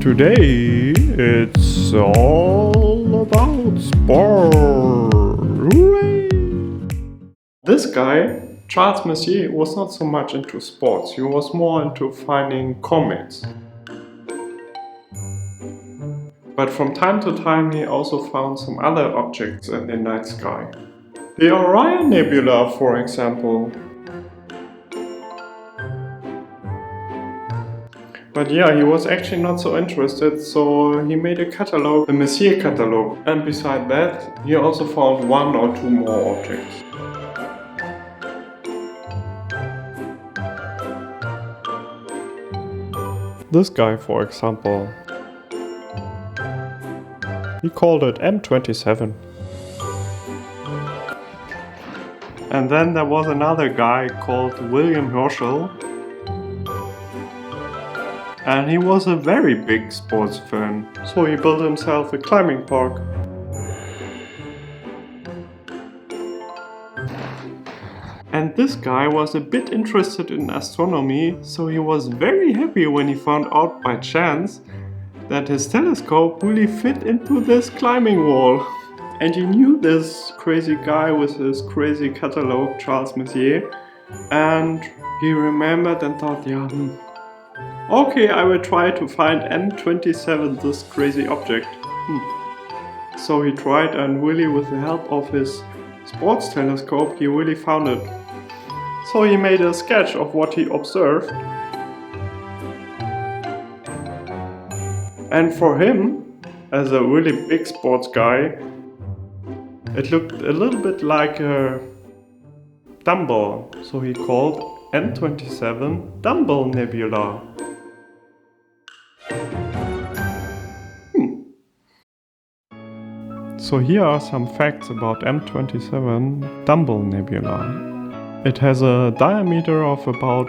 Today it's all about sport. Hooray! This guy, Charles Messier, was not so much into sports, he was more into finding comets. But from time to time he also found some other objects in the night sky. The Orion Nebula, for example. But yeah, he was actually not so interested, so he made a catalog, the Messier catalog. And beside that, he also found one or two more objects. This guy, for example, he called it M27. And then there was another guy called William Herschel. And he was a very big sports fan, so he built himself a climbing park. And this guy was a bit interested in astronomy, so he was very happy when he found out by chance that his telescope really fit into this climbing wall. And he knew this crazy guy with his crazy catalog, Charles Messier, and he remembered and thought, yeah, okay, I will try to find M27, this crazy object. So he tried, and really with the help of his sports telescope, he really found it. So he made a sketch of what he observed. And for him, as a really big sports guy, it looked a little bit like a dumbbell. So he called M27 Dumbbell Nebula. So here are some facts about M27 Dumbbell Nebula. It has a diameter of about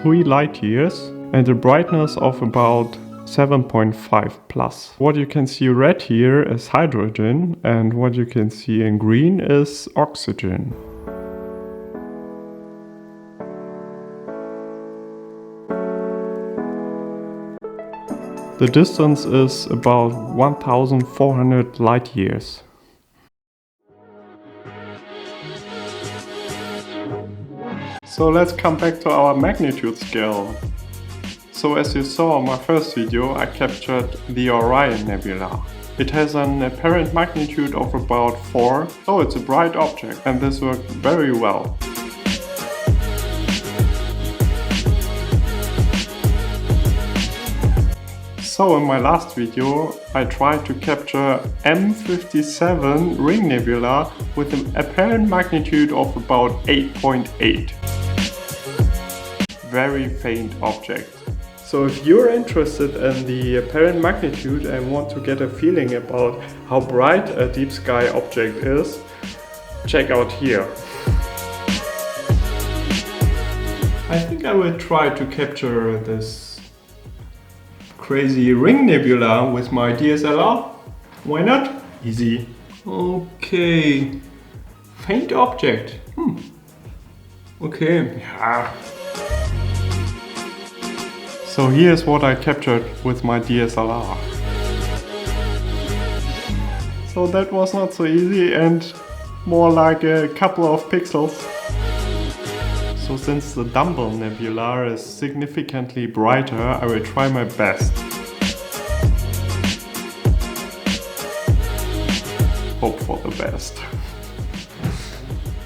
3 light years and a brightness of about 7.5 plus. What you can see red here is hydrogen, and what you can see in green is oxygen. The distance is about 1400 light years. So let's come back to our magnitude scale. So as you saw in my first video, I captured the Orion Nebula. It has an apparent magnitude of about 4, so it's a bright object, and this worked very well. So in my last video, I tried to capture M27 ring nebula with an apparent magnitude of about 8.8. Very faint object. So if you're interested in the apparent magnitude and want to get a feeling about how bright a deep sky object is, check out here. I think I will try to capture this crazy ring nebula with my DSLR. Why not? Easy. Okay. Faint object. Okay. Yeah. So here's what I captured with my DSLR. So that was not so easy and more like a couple of pixels. So since the Dumbbell Nebula is significantly brighter, I will try my best. Hope for the best.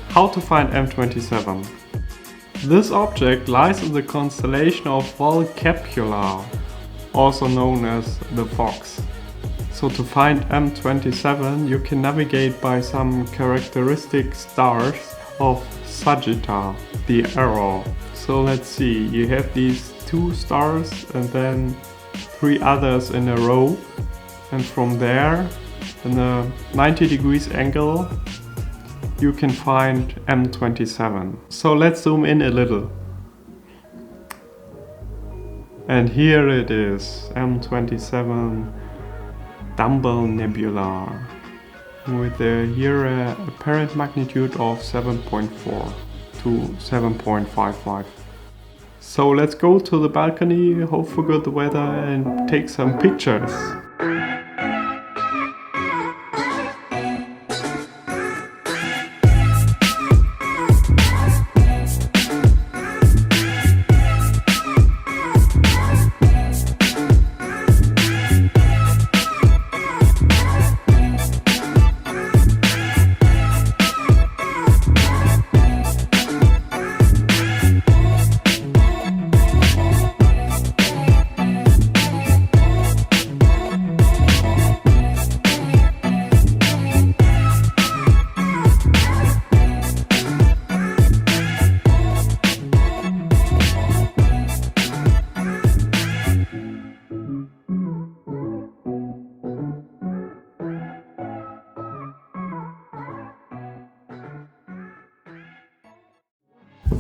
How to find M27? This object lies in the constellation of Volcapula, also known as the Fox. So to find M27 you can navigate by some characteristic stars of Sagitta, the arrow. So let's see, you have these 2 stars and then 3 others in a row, and from there in a 90 degrees angle you can find M27. So let's zoom in a little. And here it is, M27 Dumbbell Nebula, with here apparent magnitude of 7.4 to 7.55. So let's go to the balcony, hope for good weather and take some pictures.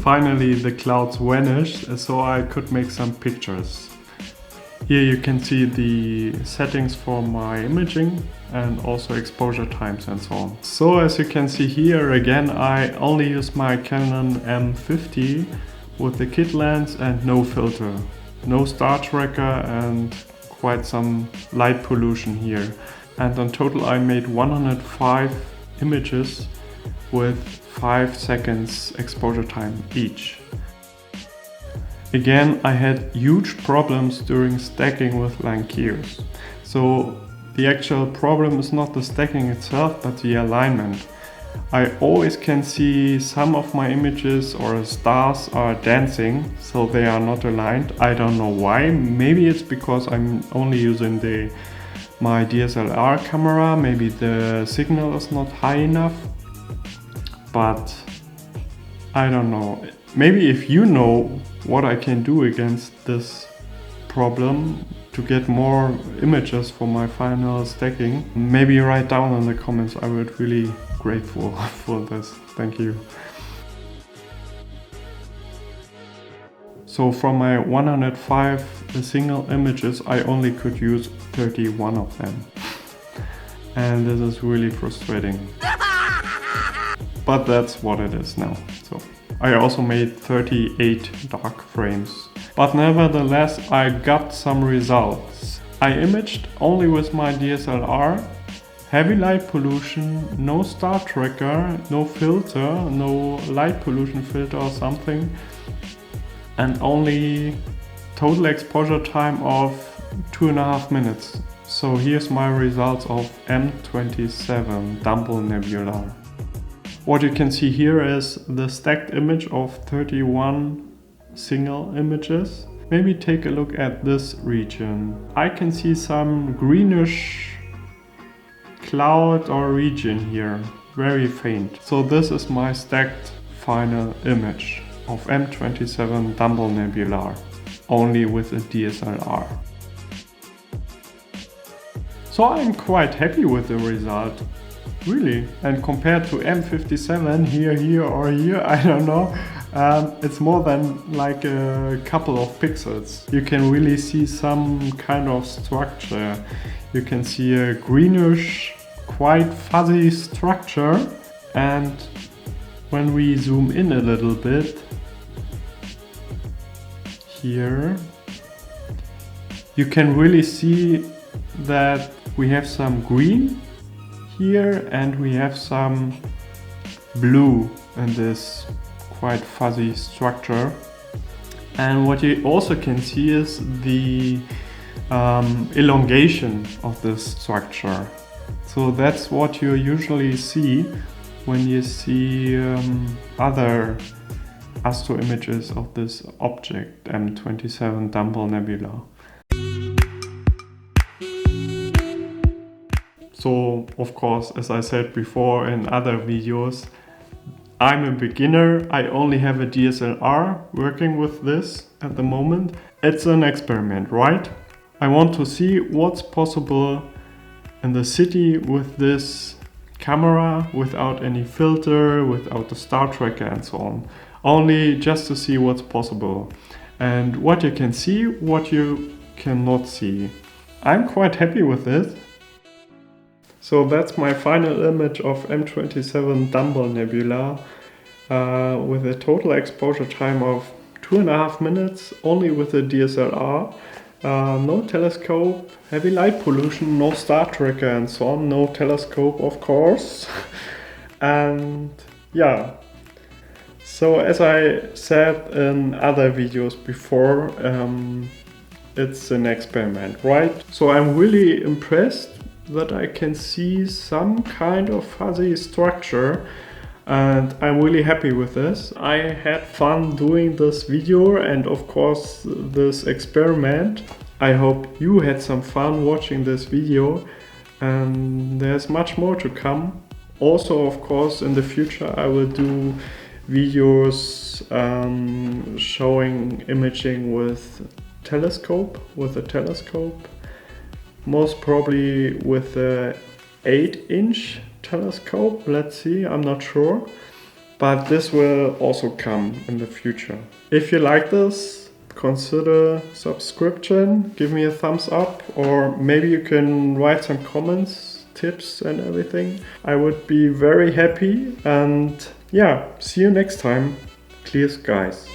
Finally the clouds vanished, so I could make some pictures. Here you can see the settings for my imaging and also exposure times and so on. So as you can see here again, I only use my Canon M50 with the kit lens and no filter. No star tracker and quite some light pollution here. And in total I made 105 images with 5 seconds exposure time each. Again, I had huge problems during stacking with Lankeus. So the actual problem is not the stacking itself, but the alignment. I always can see some of my images or stars are dancing, so they are not aligned. I don't know why. Maybe it's because I'm only using my DSLR camera. Maybe the signal is not high enough. But I don't know. Maybe if you know what I can do against this problem to get more images for my final stacking, maybe write down in the comments. I would really grateful for this. Thank you. So from my 105 single images, I only could use 31 of them. And this is really frustrating. But that's what it is now. So I also made 38 dark frames. But nevertheless, I got some results. I imaged only with my DSLR, heavy light pollution, no star tracker, no filter, no light pollution filter or something, and only total exposure time of 2.5 minutes. So here's my results of M27 Dumbbell Nebula. What you can see here is the stacked image of 31 single images. Maybe take a look at this region. I can see some greenish cloud or region here, very faint. So this is my stacked final image of M27 Dumbbell Nebula, only with a DSLR. So I'm quite happy with the result. Really, and compared to M57 here or here, I don't know, it's more than like a couple of pixels. You can really see some kind of structure. You can see a greenish, quite fuzzy structure, and when we zoom in a little bit, here, you can really see that we have some green here and we have some blue in this quite fuzzy structure. And what you also can see is the elongation of this structure. So that's what you usually see when you see other astro images of this object, M27 Dumbbell Nebula. So, of course, as I said before in other videos, I'm a beginner. I only have a DSLR working with this at the moment. It's an experiment, right? I want to see what's possible in the city with this camera, without any filter, without the star tracker and so on. Only just to see what's possible. And what you can see, what you cannot see. I'm quite happy with it. So that's my final image of M27 Dumbbell Nebula with a total exposure time of 2.5 minutes only with the DSLR. No telescope, heavy light pollution, no star tracker and so on, no telescope of course. And yeah, so as I said in other videos before, it's an experiment, right? So I'm really impressed that I can see some kind of fuzzy structure, and I'm really happy with this. I had fun doing this video and of course this experiment. I hope you had some fun watching this video, and there's much more to come. Also, of course, in the future I will do videos showing imaging with a telescope, most probably with a 8-inch telescope. Let's see, I'm not sure, but this will also come in the future. If you like this, consider subscription, give me a thumbs up, or maybe you can write some comments, tips and everything. I would be very happy, and yeah, see you next time. Clear skies.